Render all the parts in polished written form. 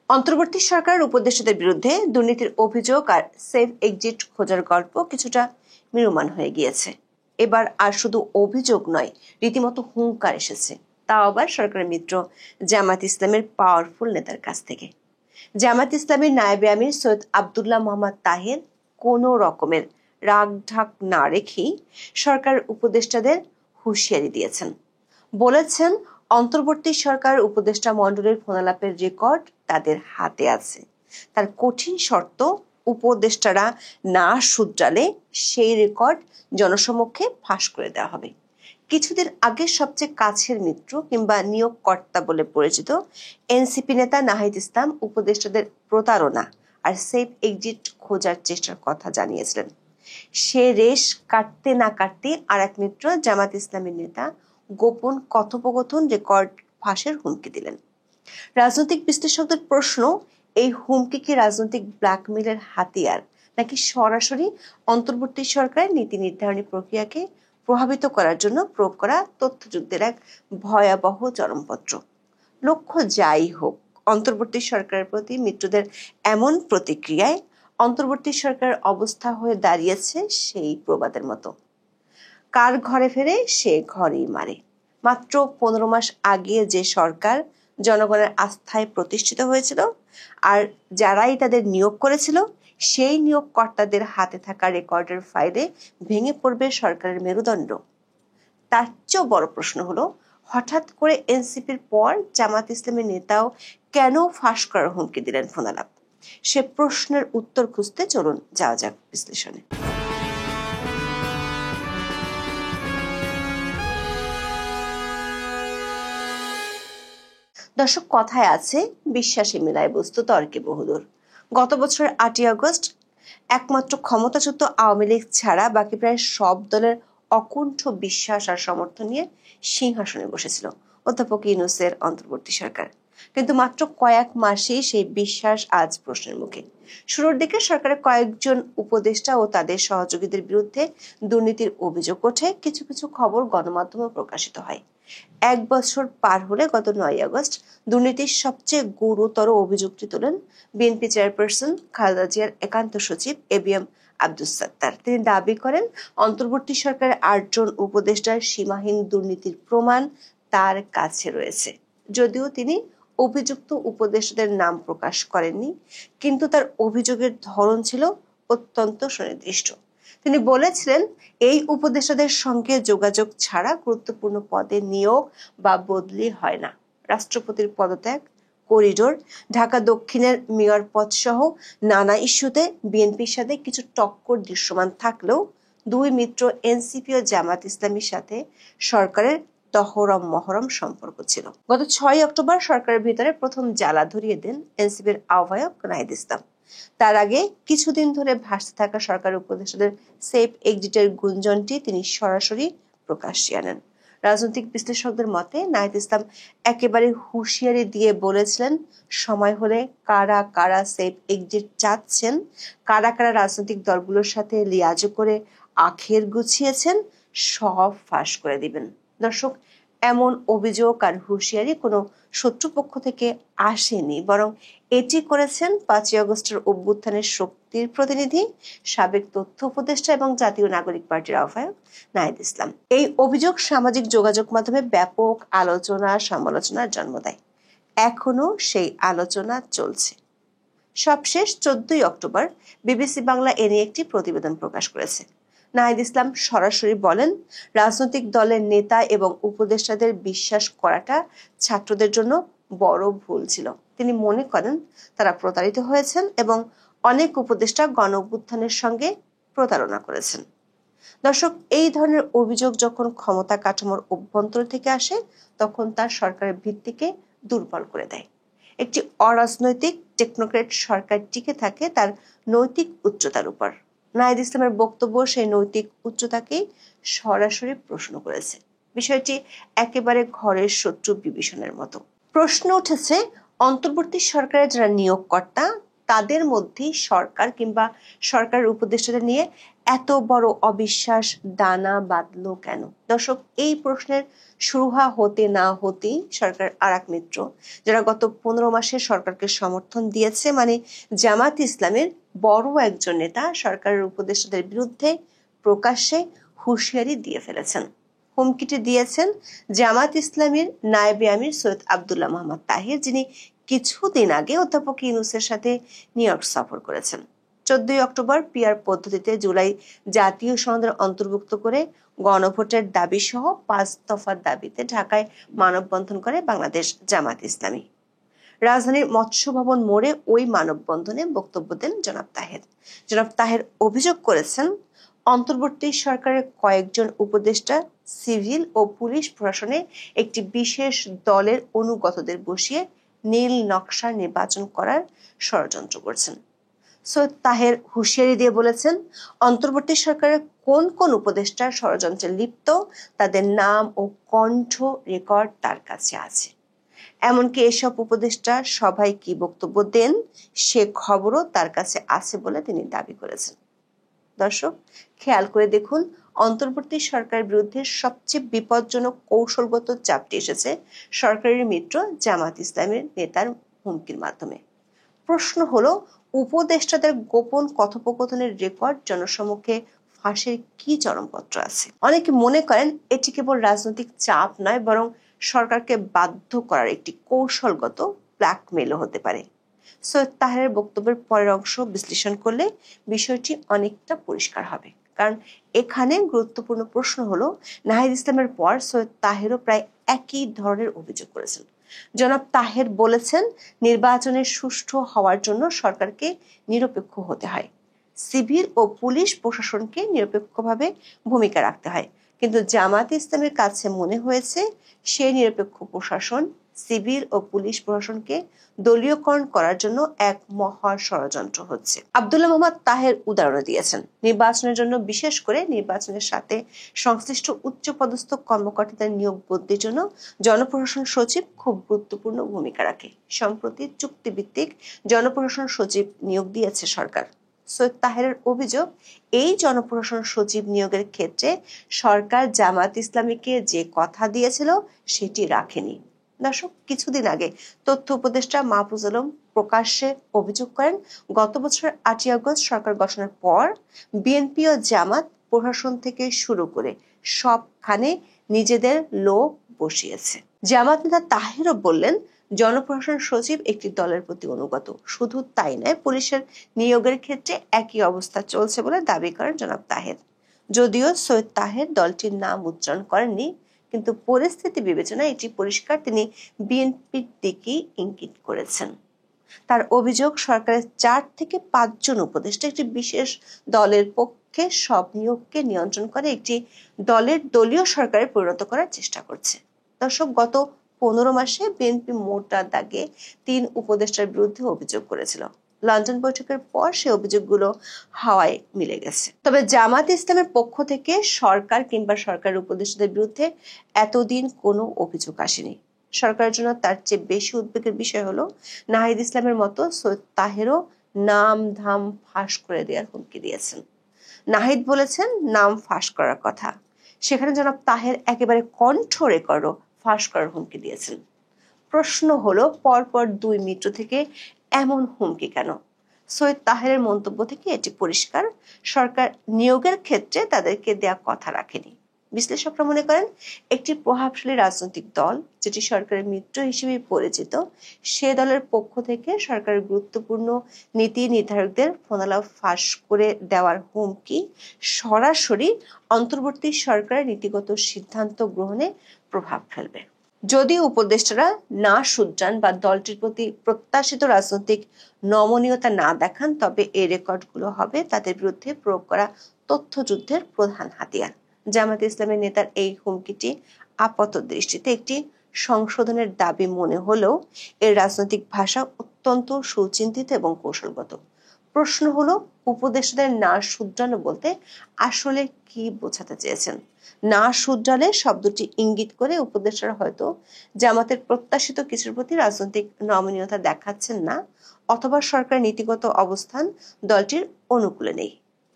অন্তর্বর্তী সরকারের উপদেষ্টাদের বিরুদ্ধে দুর্নীতির অভিযোগ আর সেফ এক্সিট খোঁজার গল্প কিছুটা ম্রিয়মাণ হয়ে গিয়েছে। এবার আর শুধু অভিযোগ নয়, রীতিমতো হুঙ্কার এসেছে, তাও আবার সরকারের মিত্র জামাত ইসলামের পাওয়ারফুল নেতার কাছ থেকে। জামাত ইসলামের নায়েবে আমির সৈয়দ আব্দুল্লাহ মোহাম্মদ তাহের কোনো রকমের রাগ ঢাক না রেখেই সরকার উপদেষ্টাদের হুঁশিয়ারি দিয়েছেন। বলেছেন, অন্তর্বর্তী সরকার উপদেষ্টা মণ্ডলীর ফোনালাপের রেকর্ড তাদের হাতে আছে। তার কঠিন শর্ত, উপদেষ্টারা না শুধরালে সেই রেকর্ড জনসমক্ষে ফাঁস করে দেওয়া হবে। কিছুদিন আগে সবচেয়ে কাছের মিত্র কিংবা নিয়োগকর্তা বলে পরিচিত এনসিপি নেতা নাহিদ ইসলাম উপদেষ্টাদের প্রতারণা আর সেফ এক্সিট খোঁজার চেষ্টার কথা জানিয়েছিলেন। সে রেশ কাটতে না কাটতে আর এক মিত্র জামাত ইসলামের নেতা গোপন কথোপকথন রেকর্ড ফাঁসের হুমকি দিলেন। রাজনৈতিক বিশ্লেষকদের প্রশ্ন, এই হুমকি কি রাজনৈতিক ব্ল্যাকমেলের হাতিয়ার, নাকি সরাসরি অন্তর্বর্তী সরকারের নীতি নির্ধারণী প্রক্রিয়াকে প্রভাবিত করার জন্য প্রয়োগ করা তথ্যযুদ্ধের এক ভয়াবহ চরমপত্র? লক্ষ্য যাই হোক, অন্তর্বর্তী সরকারের প্রতি মিত্রদের এমন প্রতিক্রিয়ায় অন্তর্বর্তী সরকারের অবস্থা হয়ে দাঁড়িয়েছে সেই প্রবাদের মতো, কার ঘরে ফেরে সে ঘরেই মারে। মাত্র 15 মাস আগে যে সরকার জনগণের আস্থায় প্রতিষ্ঠিত হয়েছিল, আর যারাই তাদের নিয়োগ করেছিল, সেই নিয়োগকর্তাদের হাতে থাকা রেকর্ডের ফাইলে ভেঙে পড়বে সরকারের মেরুদণ্ড। তার চেয়েও বড় প্রশ্ন হলো, হঠাৎ করে এনসিপির পর জামাত ইসলামের নেতাও কেন ফাঁস করার হুমকি দিলেন ফোনালাপ? সে প্রশ্নের উত্তর খুঁজতে চলুন যাওয়া যাক বিশ্লেষণে। দর্শক, কথায় আছে, বিশ্বাসে মিলায় বস্তু তর্কে বহুদূর। গত বছরের 8ই আগস্ট একমাত্র ক্ষমতাচ্যুত আওয়ামী লীগ ছাড়া বাকি প্রায় সব দলের অকুণ্ঠ বিশ্বাস আর সমর্থন নিয়ে সিংহাসনে বসেছিল অধ্যাপক ইউনূসের অন্তর্বর্তী সরকার। কিন্তু মাত্র কয়েক মাসেই সেই বিশ্বাস আজ প্রশ্নের মুখে। শুরুর দিকে সরকারের কয়েকজন উপদেষ্টা ও তাদের সহযোগীদের বিরুদ্ধে দুর্নীতির অভিযোগ ওঠে, কিছু কিছু খবর গণমাধ্যমে প্রকাশিত হয়। 1 বছর পার হলে গত 9ই আগস্ট দুর্নীতির সবচেয়ে গুরুতর অভিযোগটি তোলেন বিএনপি চেয়ারপারসন খালেদা জিয়ার একান্ত সচিব এবিএম আব্দুস সাত্তার। তিনি দাবি করেন, অন্তর্বর্তী সরকারের 8 জন উপদেষ্টার সীমাহীন দুর্নীতির প্রমাণ তার কাছে রয়েছে। যদিও তিনি অভিযুক্ত উপদেষ্টাদের নাম প্রকাশ করেননি, কিন্তু তার অভিযোগের ধরন ছিল অত্যন্ত সুনির্দিষ্ট। তিনি বলেছিলেন, এই উপদেষ্টাদের সঙ্গে যোগাযোগ ছাড়া গুরুত্বপূর্ণ পদে নিয়োগ বা বদলি হয় না। রাষ্ট্রপতির পদত্যাগ, করিডোর, ঢাকা দক্ষিণের মেয়র পদ সহ নানা ইস্যুতে বিএনপির সাথে কিছু টক্কর দৃশ্যমান থাকলেও দুই মিত্র এনসিপি ও জামাত ইসলামীর সাথে সরকারের তহরম মহরম সম্পর্ক ছিল। গত 6 অক্টোবর সরকারের ভিতরে প্রথম জ্বালা ধরিয়ে দেন এনসিপির আহ্বায়ক নাহিদ ইসলাম। তার আগে কিছুদিন ধরে ভাসতে থাকা সরকারের উপদেষ্টাদের সেফ এক্সিটের গুঞ্জনটি তিনি সরাসরি প্রকাশ্যে আনেন। রাজনৈতিক বিশ্লেষকদের মতে নাহিদ ইসলাম একেবারে হুঁশিয়ারি দিয়ে বলেছিলেন, সময় হলে কারা কারা সেফ এক্সিট চাচ্ছেন, কারা কারা রাজনৈতিক দলগুলোর সাথে লিয়াজো করে আখের গুছিয়েছেন, সব ফাঁস করে দিবেন। দর্শক, এমন অভিযোগ আর হুঁশিয়ারি কোনো শত্রুপক্ষ থেকে আসেনি, বরং এটি করেছেন 5ই আগস্টের অভ্যুত্থানের শক্তির প্রতিনিধি, সাবেক তথ্য উপদেষ্টা এবং জাতীয় নাগরিক পার্টির আহ্বায়ক নাহিদ ইসলাম। এই অভিযোগ সামাজিক যোগাযোগ মাধ্যমে ব্যাপক আলোচনা সমালোচনার জন্ম দেয়। এখনো সেই আলোচনা চলছে। সবশেষ 14ই অক্টোবর বিবিসি বাংলা এ নিয়ে একটি প্রতিবেদন প্রকাশ করেছে। নাহিদ ইসলাম সরাসরি বলেন, রাজনৈতিক দলের নেতা এবং উপদেষ্টাদের বিশ্বাস করাটা ছাত্রদের জন্য বড় ভুল ছিল। তিনি মনে করেন তারা প্রতারিত হয়েছেন এবং অনেক উপদেষ্টা গণ অভ্যুত্থানের সঙ্গে প্রতারণা করেছেন। দর্শক, এই ধরনের অভিযোগ যখন ক্ষমতা কাঠামোর অভ্যন্তর থেকে আসে, তখন তার সরকারের ভিত্তিকে দুর্বল করে দেয়। একটি অরাজনৈতিক টেকনোক্রেট সরকার টিকে থাকে তার নৈতিক উচ্চতার উপর। নাহিদ ইসলামের বক্তব্য সেই নৈতিক উচ্চতাকেই সরাসরি প্রশ্ন করেছে। বিষয়টি একেবারে ঘরের শত্রু বিভীষণের মতো। প্রশ্ন উঠেছে, অন্তর্বর্তী সরকারের যারা নিয়োগকর্তা, তাদের মধ্যে সরকার কিংবা সরকারের উপদেষ্টাদের নিয়ে এত বড় অবিশ্বাস দানা বাঁধলো কেন? দর্শক, এই প্রশ্নের সুরাহা হতে না হতেই সরকার আরেক মিত্র, যারা গত 15 মাসে সরকারকে সমর্থন দিয়েছে, মানে জামাত ইসলামের বড় একজন নেতা সরকারের উপদেষ্টাদের বিরুদ্ধে প্রকাশ্যে হুঁশিয়ারি দিয়ে ফেলেছেন। হুমকিটি দিয়েছেন জামাত ইসলামের নায়েবে আমির সৈয়দ আব্দুল্লাহ মোহাম্মদ তাহির, যিনি কিছুদিন আগে অধ্যাপক ইউনূসের সাথে নিউ ইয়র্ক সফর করেছেন। 14 অক্টোবর পিআর পদ্ধতিতে জুলাই জাতীয় সনদের অন্তর্ভুক্ত করে গণভোটের দাবি সহ 5 দফার দাবিতে ঢাকায় মানববন্ধন করে বাংলাদেশ জামাত ইসলামী। রাজধানীর মৎস্য ভবন মোড়ে ওই মানববন্ধনে বক্তব্য দেন জনাব তাহের। জনাব তাহের অভিযোগ করেছেন, অন্তর্বর্তী সরকারের কয়েকজন উপদেষ্টা সিভিল ও পুলিশ প্রশাসনে একটি বিশেষ দলের অনুগতদের বসিয়ে নীল নকশা নির্বাচন করার ষড়যন্ত্র করছেন। সৈয়দ তাহের হুঁশিয়ারি দিয়ে বলেছেন, অন্তর্বর্তী সরকারের কোন কোন উপদেষ্টা ষড়যন্ত্রে লিপ্ত তাদের নাম ও কণ্ঠ রেকর্ড তার কাছে আছে। এমনকি এসব উপদেষ্টা সভায় কি বক্তব্য দেন সে খবরও তার কাছে আছে বলে তিনি দাবি করেছেন। দর্শক, খেয়াল করে দেখুন, অন্তর্বর্তী সরকারের বিরুদ্ধে সবচেয়ে বিপজ্জনক কৌশলগত চাপটি এসেছে সরকারের মিত্র জামাত ইসলামের নেতার হুমকির মাধ্যমে। প্রশ্ন হলো, উপদেষ্টাদের গোপন কথোপকথনের রেকর্ড জনসমক্ষে ফাঁসের কি চরমপত্র আছে? অনেকে মনে করেন এটি কেবল রাজনৈতিক চাপ নয়, বরং সরকারকে বাধ্য করার একটি কৌশলগত ব্ল্যাকমেলও হতে পারে। সৈয়দ তাহেরের বক্তব্যের পরের অংশ বিশ্লেষণ করলে বিষয়টি অনেকটা পরিষ্কার হবে। কারণ এখানে গুরুত্বপূর্ণ প্রশ্ন হলো, নাহিদ ইসলামের পর সৈয়দ তাহেরও প্রায় একই ধরনের অভিযোগ করেছেন। জনাব তাহের বলেছেন, নির্বাচনের সুষ্ঠু হওয়ার জন্য সরকারকে নিরপেক্ষ হতে হয়, সিভিল ও পুলিশ প্রশাসনকে নিরপেক্ষভাবে ভূমিকা রাখতে হয়। কিন্তু জামাত ইসলামের কাছে মনে হয়েছে সেই নিরপেক্ষ প্রশাসন, সিভিল ও পুলিশ প্রশাসনকে দলীয়করণ করার জন্য এক মহা ষড়যন্ত্র হচ্ছে। আব্দুল্লাহ মোহাম্মদ তাহের উদাহরণ দিয়েছেন, নির্বাচনের জন্য, বিশেষ করে নির্বাচনের সাথে সংশ্লিষ্ট উচ্চপদস্থ কর্মকর্তাদের নিয়োগ বদলির জন্য জনপ্রশাসন সচিব খুব গুরুত্বপূর্ণ ভূমিকা রাখে। সম্প্রতি চুক্তিভিত্তিক জনপ্রশাসন সচিব নিয়োগ দিয়েছে সরকার। সৈয়দ তাহেরের অভিযোগ, এই জনপ্রশাসন সচিব নিয়োগের ক্ষেত্রে সরকার জামাত ইসলামীকে যে কথা দিয়েছিল সেটি রাখেনি। দর্শক, কিছুদিন আগে তথ্য উপদেষ্টা মাহফুজ আলম প্রকাশ্যে অভিযোগ করেন, গত বছর 8 আগস্ট সরকার গঠনের পর বিএনপি ও জামাত প্রশাসন থেকে শুরু করে সবখানে নিজেদের লোক বসিয়েছে। জামাত নেতা তাহেরও বললেন, জনপ্রশাসন সচিব একটি দলের প্রতি অনুগত। শুধু তাই নয়, পুলিশের নিয়োগের ক্ষেত্রে একই অবস্থা চলছে বলে দাবি করেন জনাব তাহের। যদিও সৈয়দ তাহের দলটির নাম উচ্চারণ করেননি, কিন্তু পরিস্থিতি বিবেচনায় এটি পরিষ্কার তিনি বিএনপির দিকেই ইঙ্গিত করেছেন। তার অভিযোগ, সরকারের 4 থেকে 5 জন উপদেষ্টা একটি বিশেষ দলের পক্ষে সব নিয়োগকে নিয়ন্ত্রণ করে একটি দলের দলীয় সরকারে পরিণত করার চেষ্টা করছে। দর্শক, গত 15 মাসে বিএনপি মোটা দাগে 3 উপদেষ্টার বিরুদ্ধে অভিযোগ করেছিল। লন্ডন বৈঠকের পর সে অভিযোগগুলো হাওয়ায় মিলে গেছে। তবে জামাত ইসলামের পক্ষ থেকে সরকার কিংবা সরকারের উপদেষ্টাদের বিরুদ্ধে এতদিন কোনো অভিযোগ আসেনি। সরকারের জন্য তার চেয়ে বেশি উদ্বেগের বিষয় হলো, নাহিদ ইসলামের মতো সৈয়দ তাহেরও নাম ধাম ফাঁস করে দেওয়ার হুমকি দিয়েছেন। নাহিদ বলেছেন নাম ফাঁস করার কথা, সেখানে জনাব তাহের একেবারে কণ্ঠ রেকর্ডও ফাঁস করার হুমকি দিয়েছেন। প্রশ্ন হলো, পরপর 2 মিত্র থেকে এমন হুমকি কেন? সৈয়দ তাহেরের মন্তব্য থেকে এটি পরিষ্কার, সরকার নিয়োগের ক্ষেত্রে তাদেরকে দেয়া কথা রাখেনি। বিশ্লেষকরা মনে করেন, একটি প্রভাবশালী রাজনৈতিক দল যেটি সরকারের মিত্র হিসেবে পরিচিত, সে দলের পক্ষ থেকে সরকারের গুরুত্বপূর্ণ নীতি নির্ধারকদের ফোনালাপ ফাঁস করে দেওয়ার হুমকি সরাসরি অন্তর্বর্তী সরকারের নীতিগত সিদ্ধান্ত গ্রহণে প্রভাব ফেলবে। যদি উপদেষ্টারা না শুধরান বা দলটির প্রতি প্রত্যাশিত রাজনৈতিক নমনীয়তা না দেখান, তবে এই রেকর্ডগুলো হবে তাদের বিরুদ্ধে প্রয়োগ করা তথ্যযুদ্ধের প্রধান হাতিয়ার। জামাত ইসলামের নেতার এই হুমকিটি আপাত দৃষ্টিতে একটি সংশোধনের দাবি মনে হলেও এর রাজনৈতিক ভাষা অত্যন্ত সুচিন্তিত এবং কৌশলগত। প্রশ্ন হলো, উপদেষ্টাদের না শুধরানো বলতে আসলে কি বোঝাতে চেয়েছেন? না শুধরালে শব্দটি ইঙ্গিত করে উপদেষ্টারা হয়তো জামাতের প্রত্যাশিত কিছুর প্রতি রাজনৈতিক নমনীয়তা দেখাচ্ছেন না, অথবা সরকার নীতিগত অবস্থান দলটির অনুকূলে নেই।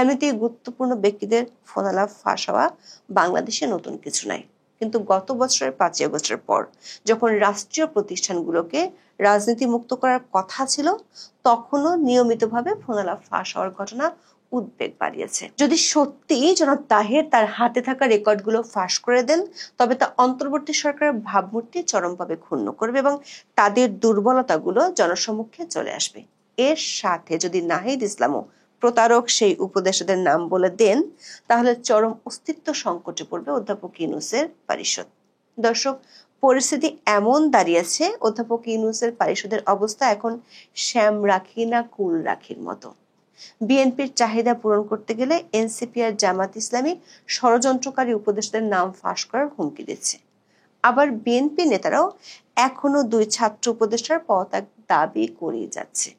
এমনিতেই গুরুত্বপূর্ণ ব্যক্তিদের ফোনালাপ ফাঁস হওয়া বাংলাদেশে নতুন কিছু নাই, কিন্তু গত বছরের 5ই আগস্টের পর যখন রাষ্ট্রীয় প্রতিষ্ঠানগুলোকে রাজনীতি মুক্ত করার কথা ছিল, তখনও নিয়মিতভাবে ফোনালাপ ফাঁস হওয়ার ঘটনা উদ্বেগ বাড়িয়েছে। যদি সত্যি জনাব তাহের তার হাতে থাকা রেকর্ডগুলো ফাঁস করে দেন, তবে তা অন্তর্বর্তী সরকারের ভাবমূর্তি চরমভাবে ক্ষুণ্ণ করবে এবং তাদের দুর্বলতাগুলো জনসমক্ষে চলে আসবে। এর সাথে যদি নাহিদ ইসলামও প্রতারক সেই উপদেষ্টাদের নাম বলে দেন, তাহলে চরম অস্তিত্ব সংকটে পড়বে অধ্যাপক ইউনূসের পরিষদ। দর্শক, পরিস্থিতি এমন দাঁড়িয়েছে, অধ্যাপক ইউনূসের পরিষদের অবস্থা এখন শ্যাম রাখি না কুল রাখির মতো। বিএনপির চাহিদা পূরণ করতে গেলে এনসিপি আর জামাত ইসলামী ষড়যন্ত্রকারী উপদেষ্টাদের নাম ফাঁস করার হুমকি দিচ্ছে। আবার বিএনপি নেতারাও এখনো 2 ছাত্র উপদেষ্টার পদত্যাগ দাবি করেই যাচ্ছে।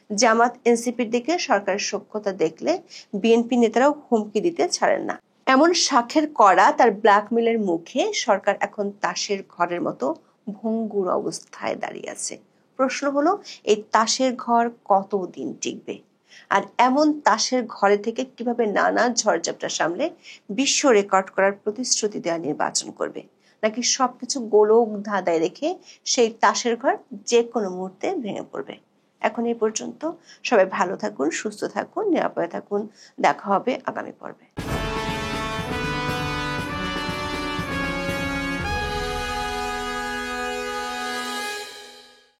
জামাত এনসিপির দিকে সরকারের সখ্যতা দেখলে বিএনপি নেতারাও হুমকি দিতে ছাড়েন না। এমন শাখের করা তার ব্ল্যাকমেলের মুখে সরকার এখন তাসের ঘরের মতো ভঙ্গুর অবস্থায় দাঁড়িয়ে আছে। প্রশ্ন হলো, এই তাসের ঘর কতদিন টিকবে? আর এমন তাসের ঘরে থেকে কিভাবে নানা ঝড়ঝাপটা সামলে বিশ্ব রেকর্ড করার প্রতিশ্রুতি দেওয়া নির্বাচন করবে? নাকি সবকিছু গোলক ধাঁধায় রেখে সেই তাসের ঘর যে কোনো মুহূর্তে ভেঙে পড়বে? এখন এই পর্যন্ত। সবাই ভালো থাকুন, সুস্থ থাকুন, নিরাপদে থাকুন। দেখা হবে আগামী পর্বে।